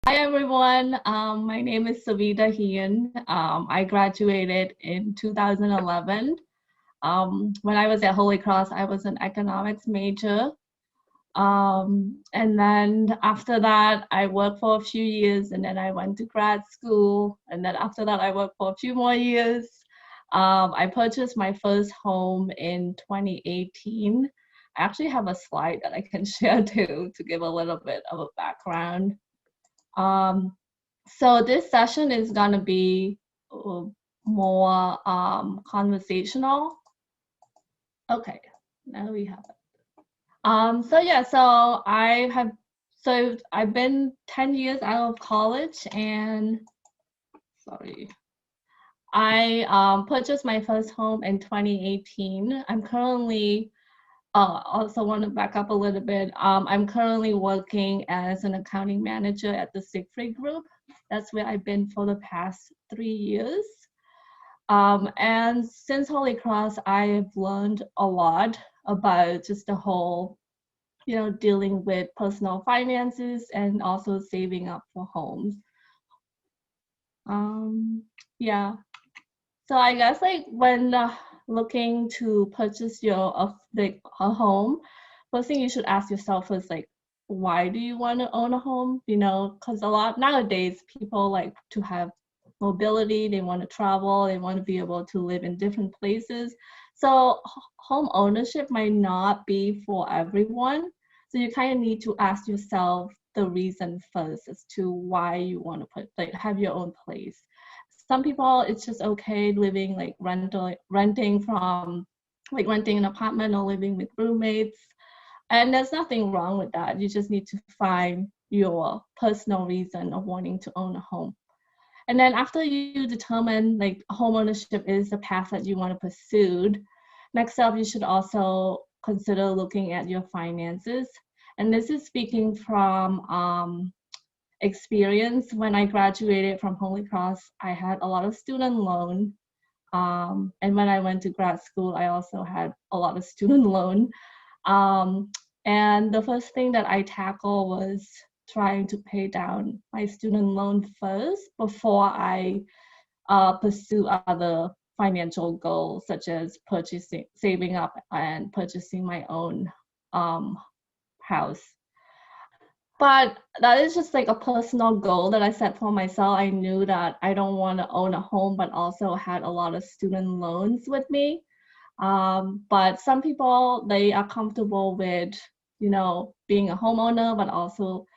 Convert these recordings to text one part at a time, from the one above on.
Hi everyone, my name is Savita Hean. I graduated in 2011. When I was at Holy Cross, I was an economics major. And then after that, I worked for a few years and then I went to grad school. And then after that, I worked for a few more years. I purchased my first home in 2018. I actually have a slide that I can share too to give a little bit of a background. Um, so this session is gonna be more conversational. Okay, now we have it. So yeah, so I've been 10 years out of college and sorry. I purchased my first home in 2018. I'm currently also want to back up a little bit. I'm currently working as an accounting manager at the Siegfried Group. That's where I've been for the past 3 years. And since Holy Cross, I've learned a lot about just the whole, dealing with personal finances and also saving up for homes. Yeah. So I guess like when looking to purchase a home, first thing you should ask yourself is like, why do you want to own a home? Because a lot nowadays people like to have mobility, they want to travel, they want to be able to live in different places. So home ownership might not be for everyone. So you kind of need to ask yourself the reason first as to why you want to have your own place. Some people, it's just okay living like renting an apartment or living with roommates. And there's nothing wrong with that. You just need to find your personal reason of wanting to own a home. And then after you determine like home ownership is the path that you want to pursue, next up, you should also consider looking at your finances. And this is speaking from experience. When I graduated from Holy Cross, I had a lot of student loan. And when I went to grad school, I also had a lot of student loan. And the first thing that I tackled was trying to pay down my student loan first before I pursue other financial goals, such as saving up and purchasing my own house. But that is just like a personal goal that I set for myself. I knew that I don't want to own a home, but also had a lot of student loans with me. But some people, they are comfortable with, being a homeowner, but also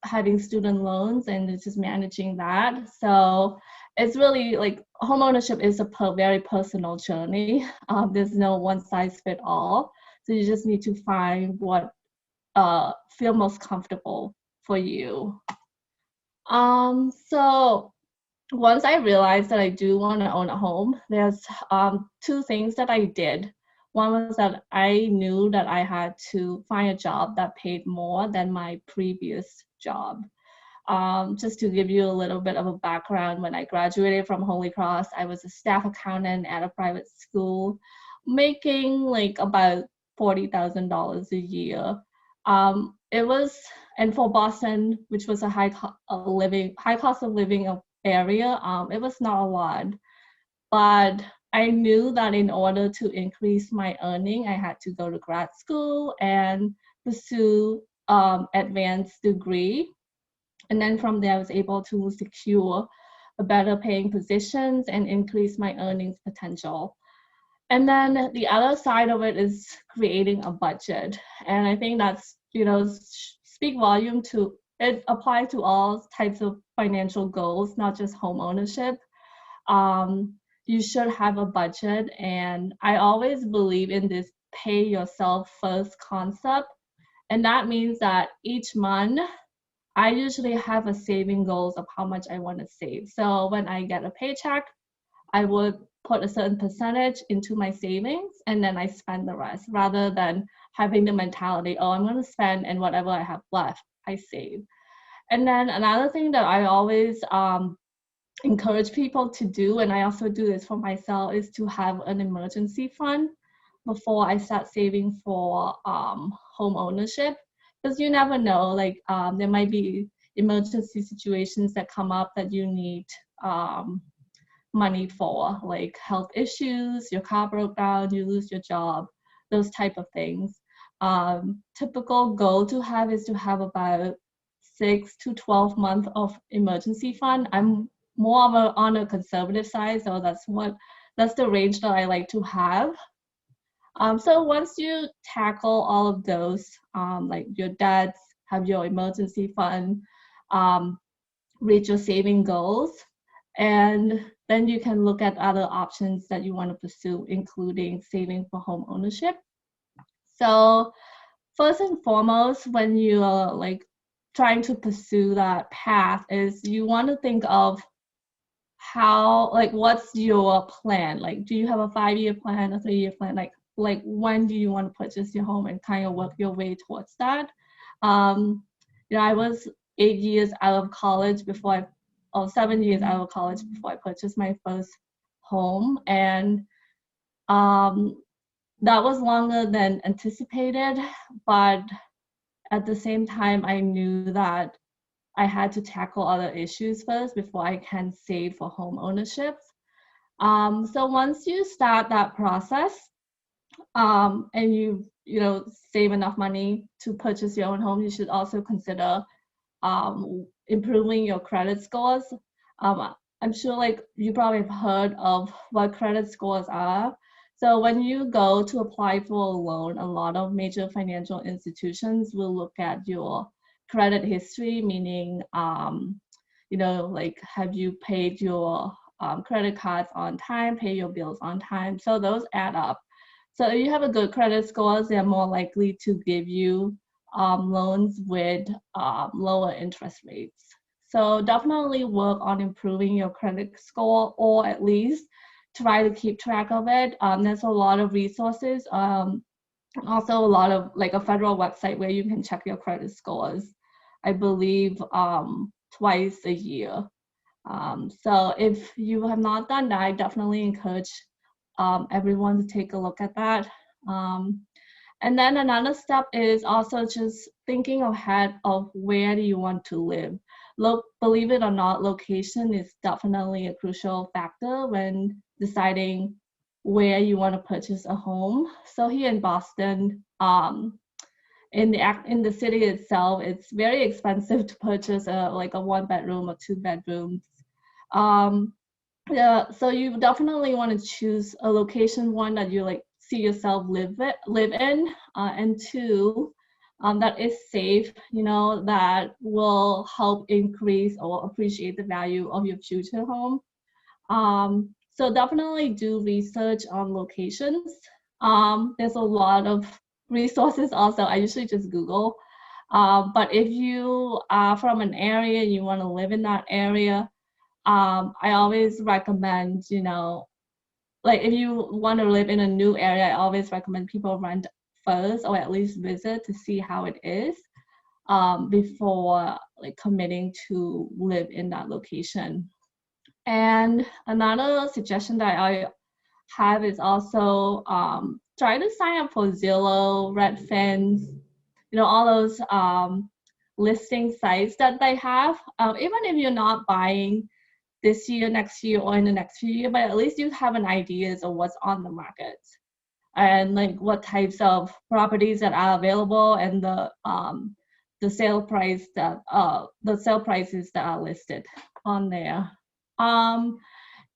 having student loans and it's just managing that. So it's really like homeownership is a very personal journey. There's no one size fit all. So you just need to find what feel most comfortable for you. So once I realized that I do want to own a home, there's two things that I did. One was that I knew that I had to find a job that paid more than my previous job. Just to give you a little bit of a background, when I graduated from Holy Cross, I was a staff accountant at a private school, making like about $40,000 a year. It was, and for Boston, which was a high cost of living area, it was not a lot. But I knew that in order to increase my earning, I had to go to grad school and pursue advanced degree. And then from there, I was able to secure a better paying positions and increase my earnings potential. And then the other side of it is creating a budget. And I think that's, speak volume to, it applies to all types of financial goals, not just home ownership. You should have a budget. And I always believe in this pay yourself first concept. And that means that each month, I usually have a saving goals of how much I want to save. So when I get a paycheck, I would put a certain percentage into my savings and then I spend the rest rather than having the mentality, oh, I'm going to spend and whatever I have left, I save. And then another thing that I always encourage people to do, and I also do this for myself, is to have an emergency fund before I start saving for home ownership. Because you never know, like there might be, emergency situations that come up that you need money for, like health issues, your car broke down, you lose your job, those type of things. Typical goal to have is to have about 6 to 12 months of emergency fund. I'm more of on a conservative side, so that's the range that I like to have. So once you tackle all of those, like your debts, have your emergency fund, reach your saving goals, and then you can look at other options that you want to pursue, including saving for home ownership. So first and foremost, when you are like trying to pursue that path, is you want to think of how, like, what's your plan? Like, do you have a 5-year plan, a 3-year plan? Like when do you want to purchase your home, and kind of work your way towards that? I was 8 years out of college before 7 years out of college before I purchased my first home, and that was longer than anticipated, but at the same time, I knew that I had to tackle other issues first before I can save for home ownership. So once you start that process, and you save enough money to purchase your own home, you should also consider improving your credit scores. I'm sure like you probably have heard of what credit scores are. So when you go to apply for a loan, a lot of major financial institutions will look at your credit history, meaning, like have you paid your credit cards on time, pay your bills on time. So those add up. So if you have a good credit scores, they're more likely to give you loans with lower interest rates. So definitely work on improving your credit score, or at least try to keep track of it. There's a lot of resources. Also a lot of like a federal website where you can check your credit scores, I believe twice a year. So if you have not done that, I definitely encourage everyone to take a look at that. And then another step is also just thinking ahead of where do you want to live. Believe it or not, location is definitely a crucial factor when deciding where you want to purchase a home. So here in Boston, in the city itself, it's very expensive to purchase a 1-bedroom or 2 bedrooms. Yeah, so you definitely want to choose a location, one that you like see yourself live in, and two, that is safe, that will help increase or appreciate the value of your future home. So definitely do research on locations. There's a lot of resources also. I usually just Google. But if you are from an area and you want to live in that area, I always recommend, like if you want to live in a new area, I always recommend people rent first, or at least visit to see how it is, before like committing to live in that location. And another suggestion that I have is also try to sign up for Zillow, Redfin, all those listing sites that they have. Even if you're not buying this year, next year, or in the next few years, but at least you have an idea of what's on the market and like what types of properties that are available, and the sale prices that are listed on there. And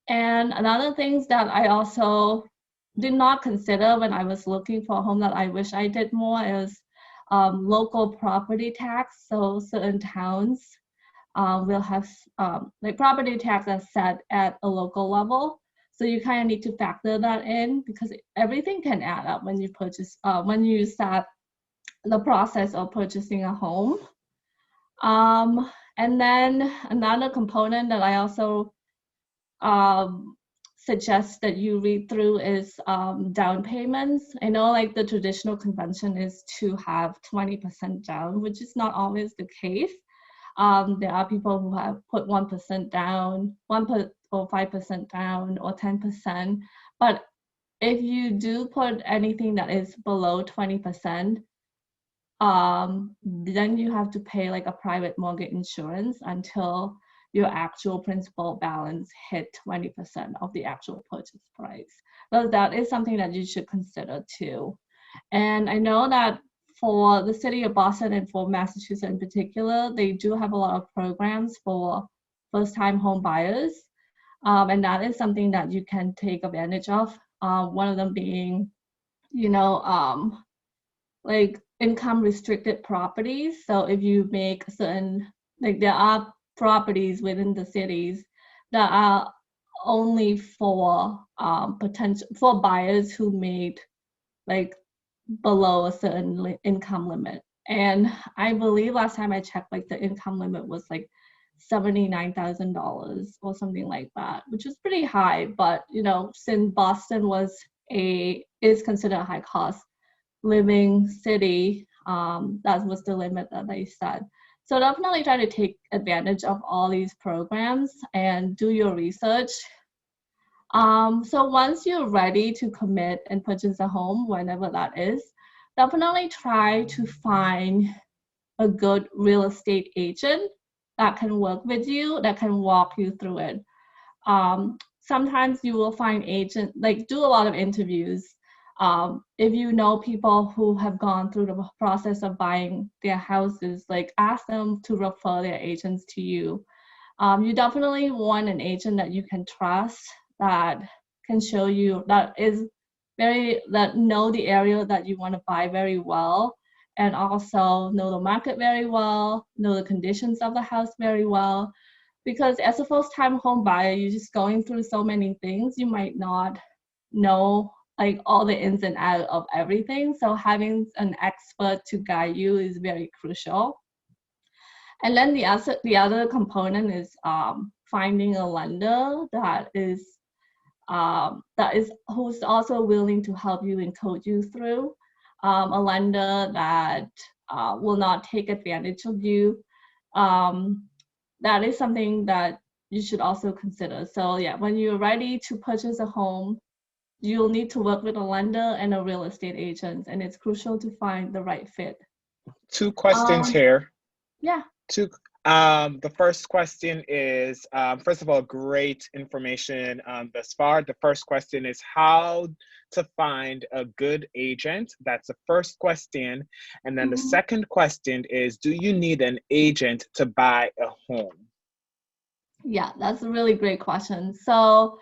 another things that I also did not consider when I was looking for a home that I wish I did more is local property tax. So certain towns will have like property tax that's set at a local level. So you kind of need to factor that in, because everything can add up when you start the process of purchasing a home. And then another component that I also suggest that you read through is down payments. I know like the traditional convention is to have 20% down, which is not always the case. There are people who have put 1% down, or 5% down, or 10%. But if you do put anything that is below 20%, then you have to pay like a private mortgage insurance until your actual principal balance hit 20% of the actual purchase price. So that is something that you should consider too. And I know that for the city of Boston and for Massachusetts in particular, they do have a lot of programs for first-time home buyers. And that is something that you can take advantage of. One of them being, you know, like income restricted properties. So if you make certain, like there are properties within the cities that are only for potential for buyers who made like below a certain income limit. And I believe last time I checked, like the income limit was like $79,000 or something like that, which is pretty high. But you know, since Boston is considered a high cost living city, that was the limit that they set. So definitely try to take advantage of all these programs and do your research. So once you're ready to commit and purchase a home, whenever that is, definitely try to find a good real estate agent that can work with you, that can walk you through it. Sometimes you will find agents, like do a lot of interviews. If you know people who have gone through the process of buying their houses, like ask them to refer their agents to you. You definitely want an agent that you can trust, that can show you, that know the area that you want to buy very well, and also know the market very well, know the conditions of the house very well. Because as a first-time home buyer, you're just going through so many things, you might not know like all the ins and outs of everything. So having an expert to guide you is very crucial. And then the other component is finding a lender that is who's also willing to help you and coach you through. A lender that will not take advantage of you. That is something that you should also consider. So yeah, when you're ready to purchase a home, you'll need to work with a lender and a real estate agent, and it's crucial to find the right fit. Two questions here. Yeah. The first question is, first of all, great information thus far. The first question is how to find a good agent. That's the first question. And then the second question is, do you need an agent to buy a home? Yeah, that's a really great question. So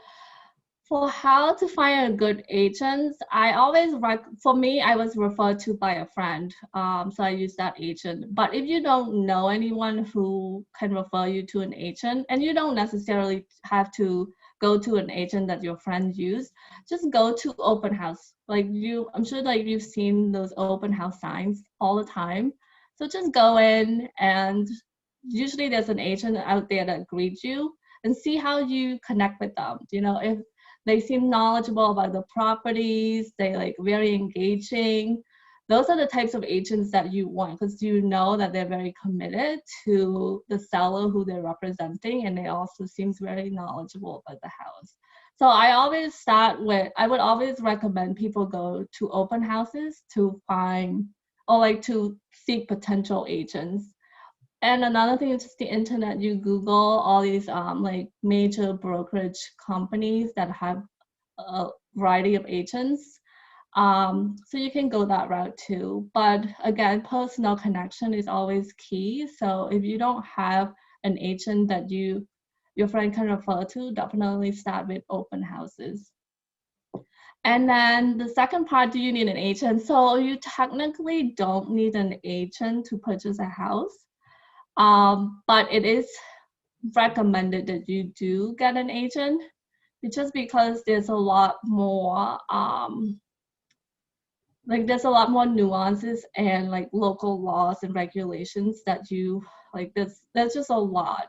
for how to find a good agent, I was referred to by a friend. So I use that agent. But if you don't know anyone who can refer you to an agent, and you don't necessarily have to go to an agent that your friends use, just go to open house. I'm sure like you've seen those open house signs all the time. So just go in, and usually there's an agent out there that greets you, and see how you connect with them. You know, if they seem knowledgeable about the properties, they like very engaging. Those are the types of agents that you want, because you know that they're very committed to the seller who they're representing, and they also seems very knowledgeable about the house. So I would always recommend people go to open houses to find, or like to seek potential agents. And another thing is just the internet. You Google all these like major brokerage companies that have a variety of agents. So you can go that route too. But again, personal connection is always key. So if you don't have an agent that your friend can refer to, definitely start with open houses. And then the second part, do you need an agent? So you technically don't need an agent to purchase a house. But it is recommended that you do get an agent, just because there's a lot more there's a lot more nuances and like local laws and regulations that you like. There's just a lot.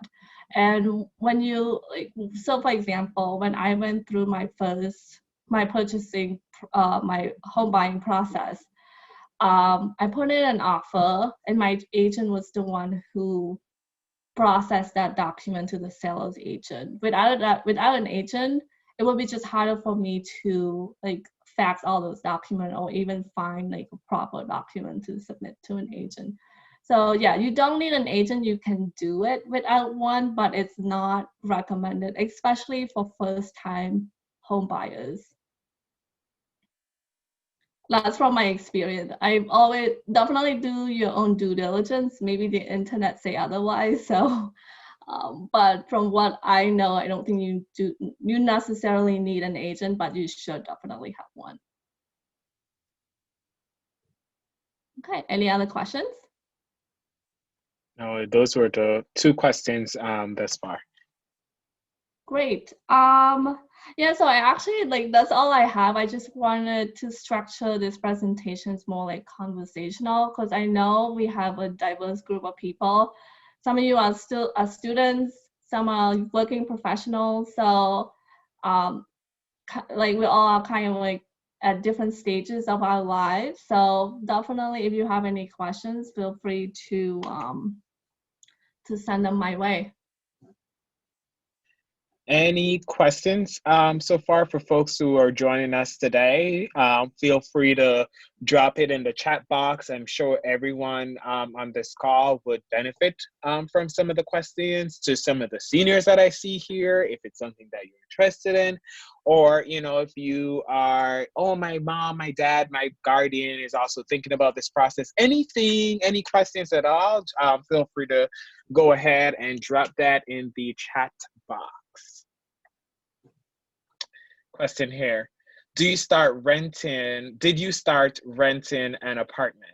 And when you so for example, when I went through my purchasing my home buying process, I put in an offer, and my agent was the one who processed that document to the seller's agent. Without an agent, it would be just harder for me to like fax all those documents or even find like a proper document to submit to an agent. So yeah, you don't need an agent. You can do it without one, but it's not recommended, especially for first-time home buyers. That's from my experience. I've always definitely do your own due diligence. Maybe the internet say otherwise. So, but from what I know, I don't think you necessarily need an agent, but you should definitely have one. Okay. Any other questions? No, those were the two questions thus far. Great. Yeah, so I actually like that's all I have. I just wanted to structure this presentations more like conversational because I know we have a diverse group of people. Some of you are still students, some are working professionals. So like we all are kind of like at different stages of our lives. So definitely if you have any questions, feel free to send them my way. Any questions so far for folks who are joining us today? Feel free to drop it in the chat box. I'm sure everyone on this call would benefit from some of the questions. To some of the seniors that I see here, if it's something that you're interested in, or if you are, oh, my mom, my dad, my guardian is also thinking about this process. Any questions at all, feel free to go ahead and drop that in the chat box. Question here. Did you start renting an apartment?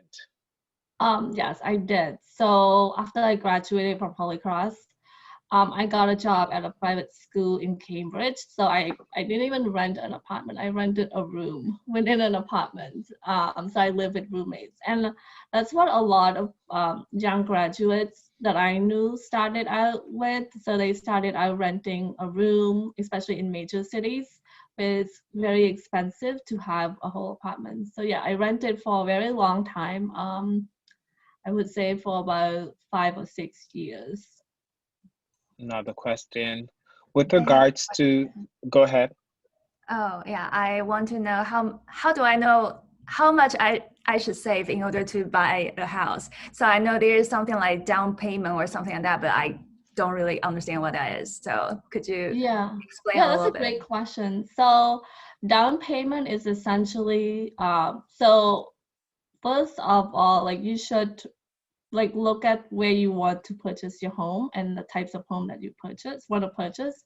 Yes, I did. So after I graduated from Holy Cross, I got a job at a private school in Cambridge. So I didn't even rent an apartment. I rented a room within an apartment. So I live with roommates. And that's what a lot of young graduates that I knew started out with. So they started out renting a room, especially in major cities. It's very expensive to have a whole apartment. So yeah, I rented for a very long time. I would say for about 5 or 6 years. Another question. With regards to, go ahead. Oh yeah, I want to know how do I know how much I should save in order to buy a house? So I know there is something like down payment or something like that, but I don't really understand what that is. So could you explain a little bit? Yeah, that's a great question. So down payment is essentially, so first of all, like you should like look at where you want to purchase your home and the types of home that you want to purchase.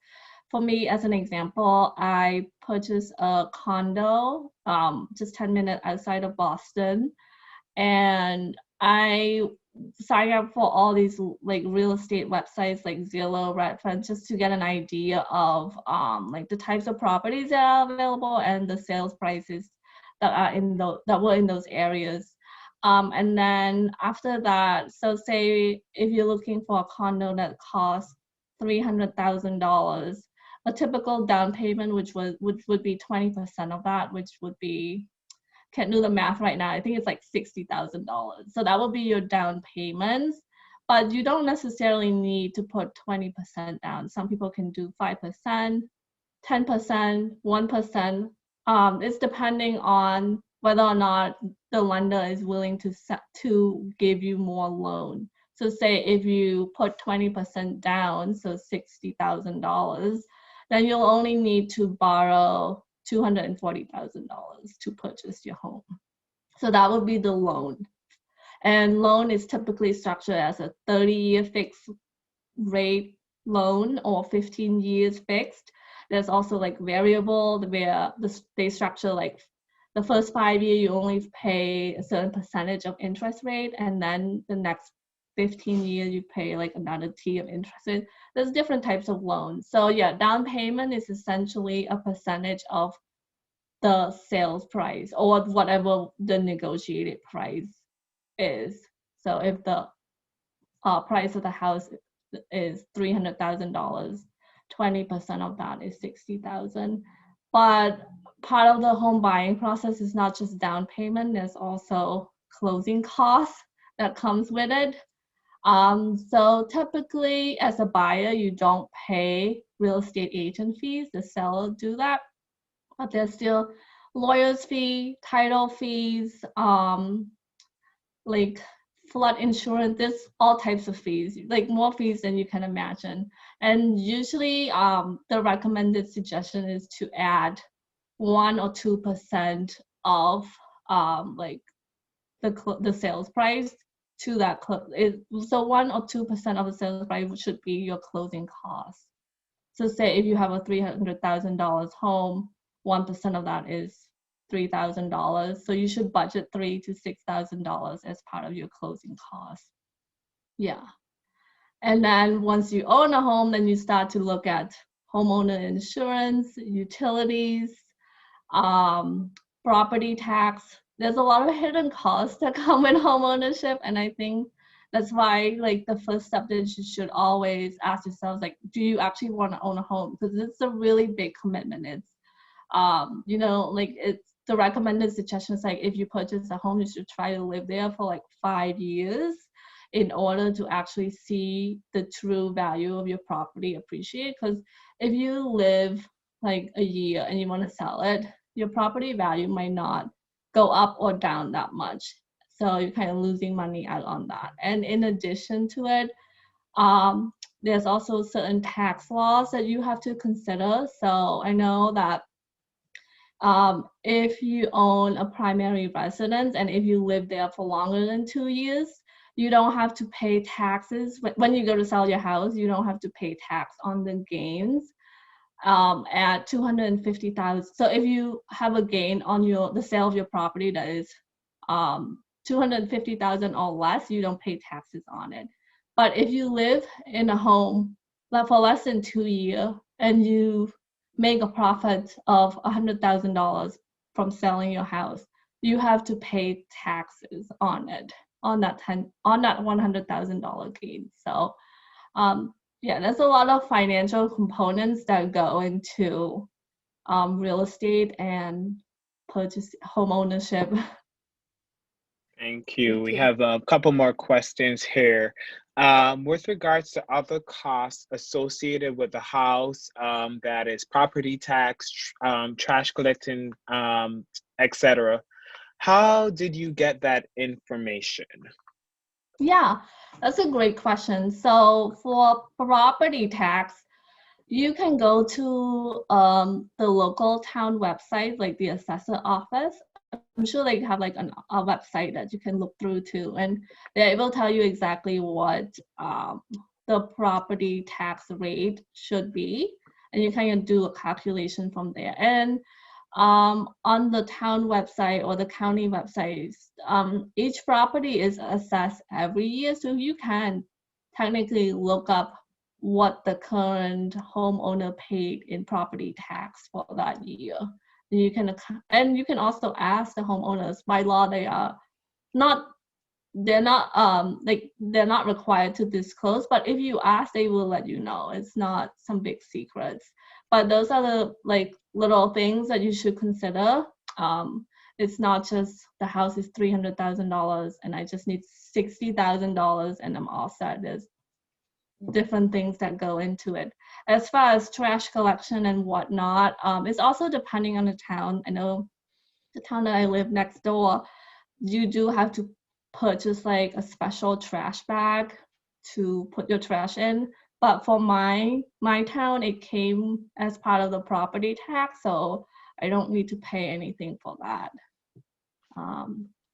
For me, as an example, I purchased a condo just 10 minutes outside of Boston, and I signed up for all these like real estate websites like Zillow, Redfin, just to get an idea of like the types of properties that are available and the sales prices that are that were in those areas. And then after that, so say if you're looking for a condo that costs $300,000, a typical down payment, which would be 20% of that, which would be, can't do the math right now, I think it's like $60,000. So that would be your down payments, but you don't necessarily need to put 20% down. Some people can do 5%, 10%, 1%. It's depending on whether or not the lender is willing to give you more loan. So say if you put 20% down, so $60,000, then you'll only need to borrow $240,000 to purchase your home. So that would be the loan. And loan is typically structured as a 30-year fixed rate loan or 15 years fixed. There's also like variable where they structure like the first 5 years you only pay a certain percentage of interest rate, and then the next 15 years you pay like another T of interest rate. There's different types of loans. So yeah, down payment is essentially a percentage of the sales price or whatever the negotiated price is. So if the price of the house is $300,000, 20% of that is $60,000. But part of the home buying process is not just down payment, there's also closing costs that comes with it. So typically as a buyer, you don't pay real estate agent fees, the seller do that, but there's still lawyer's fee, title fees, like flood insurance. There's all types of fees, like more fees than you can imagine. And usually the recommended suggestion is to add 1 or 2% of like the sales price to that. So 1 or 2% of the sales price should be your closing costs. So say if you have a $300,000 home, 1% of that is $3,000. So you should budget $3,000 to $6,000 as part of your closing costs. Yeah. And then once you own a home, then you start to look at homeowner insurance, utilities, property tax. There's a lot of hidden costs that come with home ownership, and I think that's why, like, the first step that you should always ask yourselves, like, do you actually want to own a home? Because it's a really big commitment. It's you know, like, it's the recommended suggestion is like, if you purchase a home, you should try to live there for like 5 years in order to actually see the true value of your property appreciate. Because if you live like a year and you want to sell it, your property value might not go up or down that much. So you're kind of losing money out on that. And in addition to it, there's also certain tax laws that you have to consider. So I know that if you own a primary residence and if you live there for longer than 2 years, you don't have to pay taxes. When you go to sell your house, you don't have to pay tax on the gains at 250,000. So if you have a gain on the sale of your property that is 250,000 or less, you don't pay taxes on it. But if you live in a home for less than 2 years and you make a profit of $100,000 from selling your house, you have to pay taxes on it, on that $100,000 gain. So yeah, there's a lot of financial components that go into real estate and home ownership. Thank you. We have a couple more questions here. With regards to other costs associated with the house, that is property tax, trash collecting, etc., how did you get that information? Yeah, that's a great question. So for property tax, you can go to the local town website, like the assessor office. I'm sure they have like a website that you can look through too, and they're able to tell you exactly what the property tax rate should be, and you kind of do a calculation from there. And on the town website or the county websites, each property is assessed every year, so you can technically look up what the current homeowner paid in property tax for that year. And you can also ask the homeowners. By law, they're not required to disclose, but if you ask, they will let you know. It's not some big secrets. But those are the like little things that you should consider. It's not just the house is $300,000 and I just need $60,000 and I'm all set. There's different things that go into it. As far as trash collection and whatnot, it's also depending on the town. I know the town that I live next door, you do have to purchase like a special trash bag to put your trash in. But for my town, it came as part of the property tax, so I don't need to pay anything for that.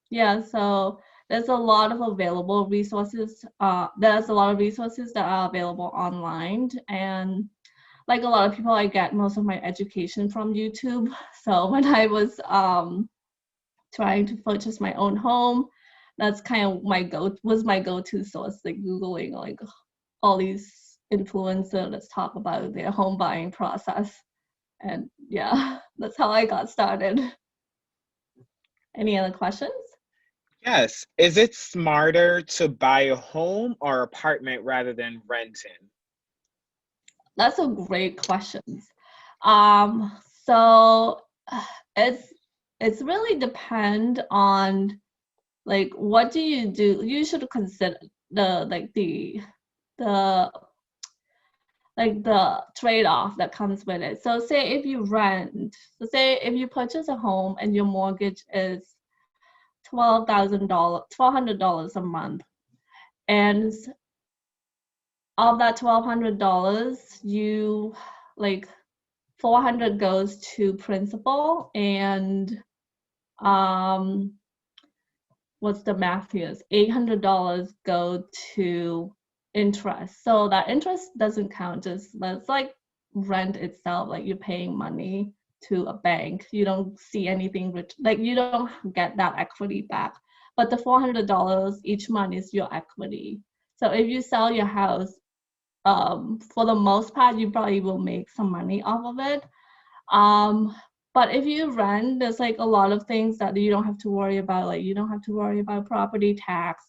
Yeah, so there's a lot of available resources. There's a lot of resources that are available online, and like a lot of people, I get most of my education from YouTube. So when I was trying to purchase my own home, that's kind of my go-to source, like Googling like all these influencers that talk about their home buying process. And yeah, that's how I got started. Any other questions? Yes. Is it smarter to buy a home or apartment rather than renting? That's a great question. So it's really depend on like what do. You should consider the like the trade-off that comes with it. So say if you rent, so say if you purchase a home and your mortgage is $1,200 a month, and of that $1,200, you like 400 goes to principal, and what's the math here? $800 go to interest. So that interest doesn't count, just that's like rent itself, like you're paying money to a bank. You don't see anything like you don't get that equity back. But the $400 each month is your equity. So if you sell your house, for the most part, you probably will make some money off of it. But if you rent, there's like a lot of things that you don't have to worry about. Like you don't have to worry about property tax.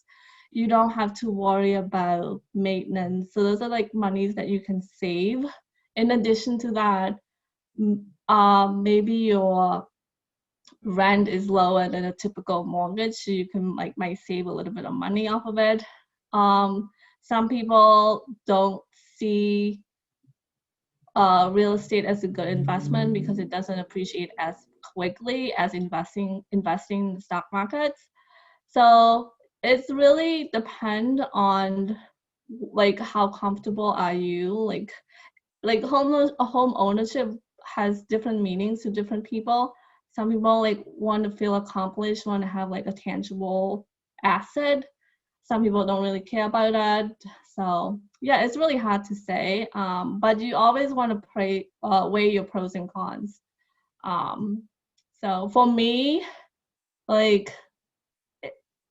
You don't have to worry about maintenance. So those are like monies that you can save. In addition to that, maybe your rent is lower than a typical mortgage, so you can might save a little bit of money off of it. Some people don't see real estate as a good investment because it doesn't appreciate as quickly as investing in the stock markets. So it's really depend on like how comfortable are you, like home ownership has different meanings to different people. Some people like want to feel accomplished, want to have like a tangible asset. Some people don't really care about that. So yeah, it's really hard to say. But you always want to weigh your pros and cons. So for me, like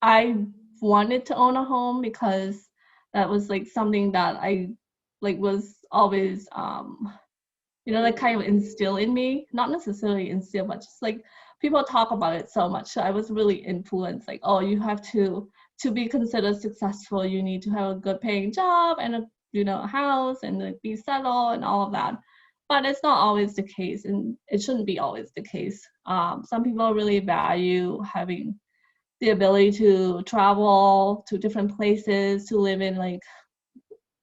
I wanted to own a home because that was like something that I like was always like kind of instill in me, not necessarily instill, but just like people talk about it so much. So I was really influenced, like, oh, you have to be considered successful, you need to have a good paying job and a house and like, be settled and all of that. But it's not always the case, and it shouldn't be always the case. Some people really value having the ability to travel to different places, to live in like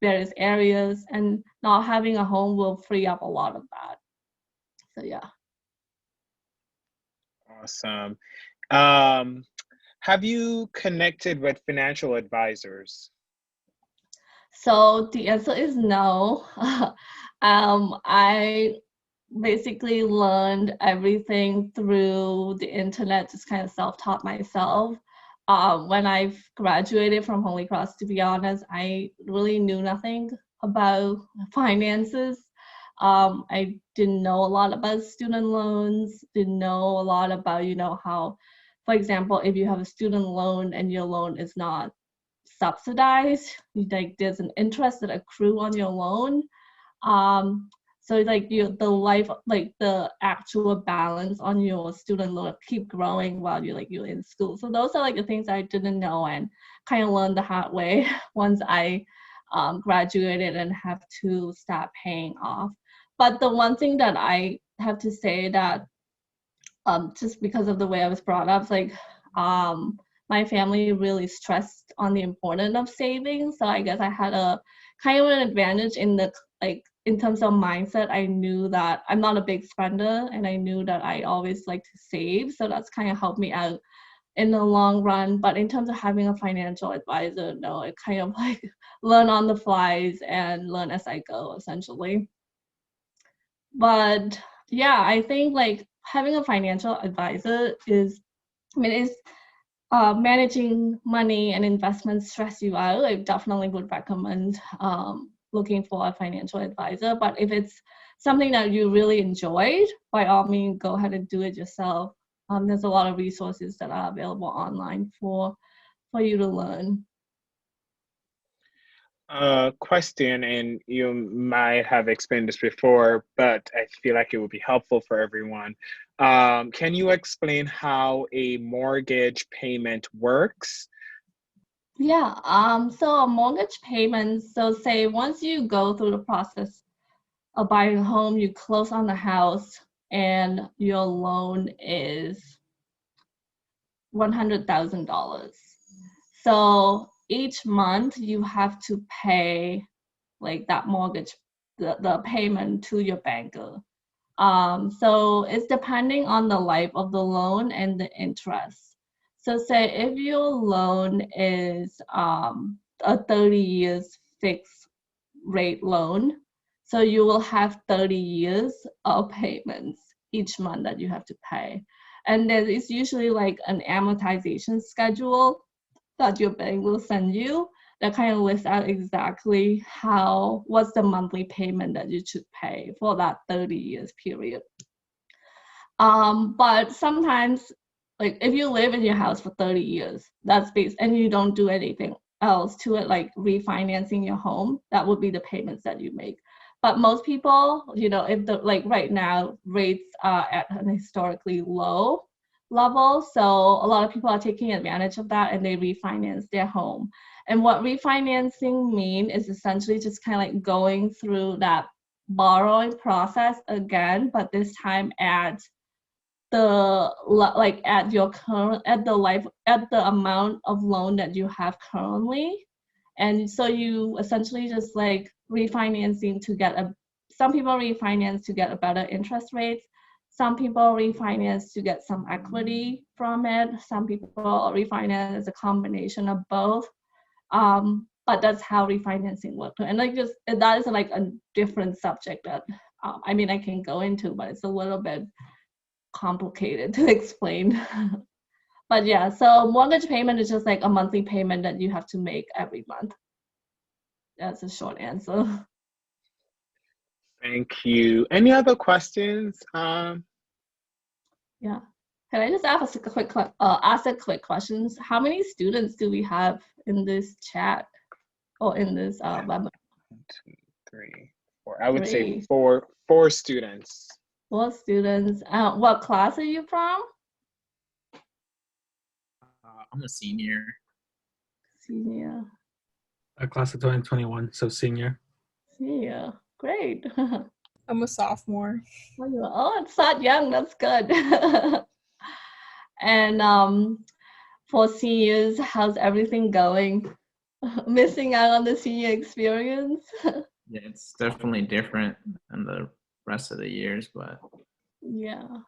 various areas, and not having a home will free up a lot of that. So yeah. Awesome. Have you connected with financial advisors? So the answer is no. I basically learned everything through the internet, just kind of self-taught myself. When I graduated from Holy Cross, to be honest, I really knew nothing about finances. I didn't know a lot about student loans, didn't know a lot about, how, for example, if you have a student loan and your loan is not subsidized, like there's an interest that accrue on your loan. So like the actual balance on your student loan keep growing while you're in school. So those are like the things I didn't know and kind of learned the hard way once I graduated and have to start paying off. But the one thing that I have to say that just because of the way I was brought up, like my family really stressed on the importance of saving. So I guess I had a kind of an advantage in terms of mindset. I knew that I'm not a big spender, and I knew that I always like to save. So that's kind of helped me out in the long run. But in terms of having a financial advisor, no, it kind of like learn on the flies and learn as I go, essentially. But yeah, I think like having a financial advisor is managing money and investments stress you out. I definitely would recommend looking for a financial advisor. But if it's something that you really enjoyed, by all means, go ahead and do it yourself. There's a lot of resources that are available online for you to learn. Question, and you might have explained this before, but I feel like it would be helpful for everyone. Can you explain how a mortgage payment works? Yeah, so a mortgage payment, so say once you go through the process of buying a home, you close on the house, and your loan is $100,000. So each month you have to pay like that mortgage the payment to your banker. So it's depending on the life of the loan and the interest. So say if your loan is a 30 years fixed rate loan, so you will have 30 years of payments each month that you have to pay. And there is usually like an amortization schedule that your bank will send you that kind of lists out exactly what's the monthly payment that you should pay for that 30 years period. But sometimes, like if you live in your house for 30 years, that's based, and you don't do anything else to it, like refinancing your home, that would be the payments that you make. But most people, if like right now rates are at an historically low level, so a lot of people are taking advantage of that and they refinance their home. And what refinancing mean is essentially just kind of like going through that borrowing process again, but this time at the amount of loan that you have currently. And so you essentially just like refinancing to get some people refinance to get a better interest rate. Some people refinance to get some equity from it. Some people refinance as a combination of both. But that's how refinancing works. And like that is like a different subject that I can go into, but it's a little bit complicated to explain. But yeah, so mortgage payment is just like a monthly payment that you have to make every month. That's a short answer. Thank you. Any other questions? Yeah. Can I just ask a quick questions? How many students do we have in this chat or in this webinar? 1, 2, 3, 4. I would say four students. 4 students. What class are you from? I'm a senior. Senior. Class of 2021, so senior. Senior. Great. I'm a sophomore. Oh, it's not young. That's good. And for seniors, how's everything going? Missing out on the senior experience? Yeah, it's definitely different than the rest of the years, but yeah,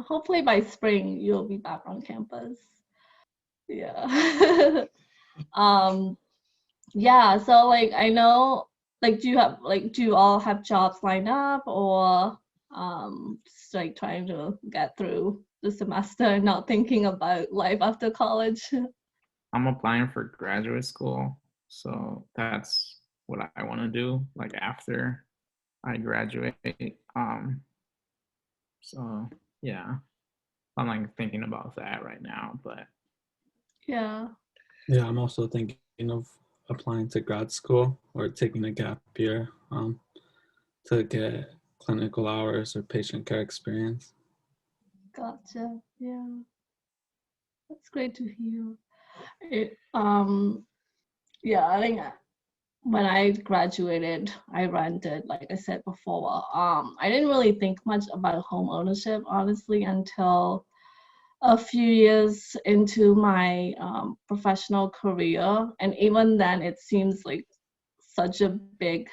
hopefully by spring you'll be back on campus. Yeah. Yeah, so like I know, like do you all have jobs lined up, or just like trying to get through the semester and not thinking about life after college? I'm applying for graduate school, so that's what I want to do, like after I graduate. So yeah, I'm like thinking about that right now, but Yeah, I'm also thinking of applying to grad school or taking a gap year to get clinical hours or patient care experience. gotcha. Yeah, that's great to hear. Yeah, I think when I graduated, I rented, like I said before. I didn't really think much about home ownership, honestly, until a few years into my professional career. And even then, it seems like such a big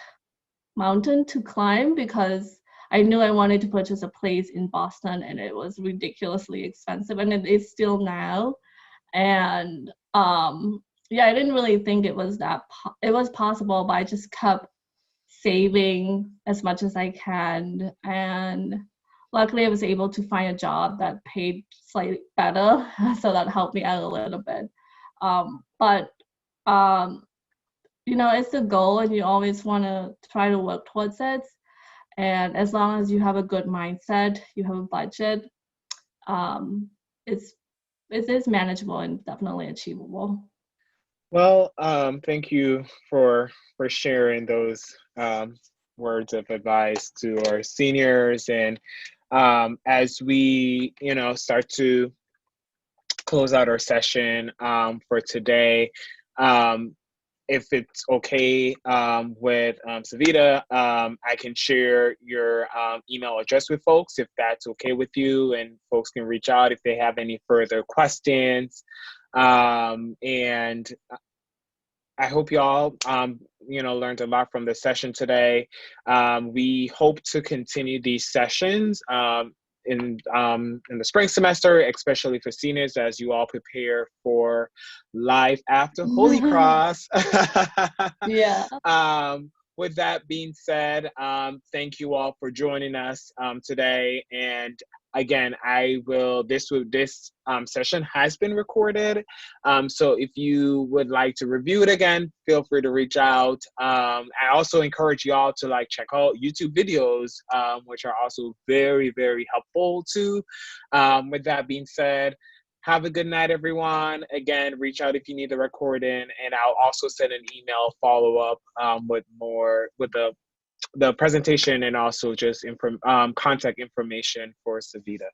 mountain to climb, because I knew I wanted to purchase a place in Boston and it was ridiculously expensive, and it is still now. And yeah, I didn't really think it was possible, but I just kept saving as much as I can, and luckily I was able to find a job that paid slightly better, so that helped me out a little bit. But it's a goal and you always want to try to work towards it, and as long as you have a good mindset, you have a budget, it is manageable and definitely achievable. Well, thank you for sharing those words of advice to our seniors. And as we, start to close out our session for today, if it's okay with Savita, I can share your email address with folks, if that's okay with you, and folks can reach out if they have any further questions. And I hope y'all learned a lot from the session today. We hope to continue these sessions in the spring semester, especially for seniors, as you all prepare for life after Holy Cross. Yeah. With that being said, thank you all for joining us today. And again, this session has been recorded. So if you would like to review it again, feel free to reach out. I also encourage y'all to check out YouTube videos, which are also very, very helpful too. With that being said, have a good night, everyone. Again, reach out if you need the recording, and I'll also send an email follow-up with the presentation and also just contact information for Savita.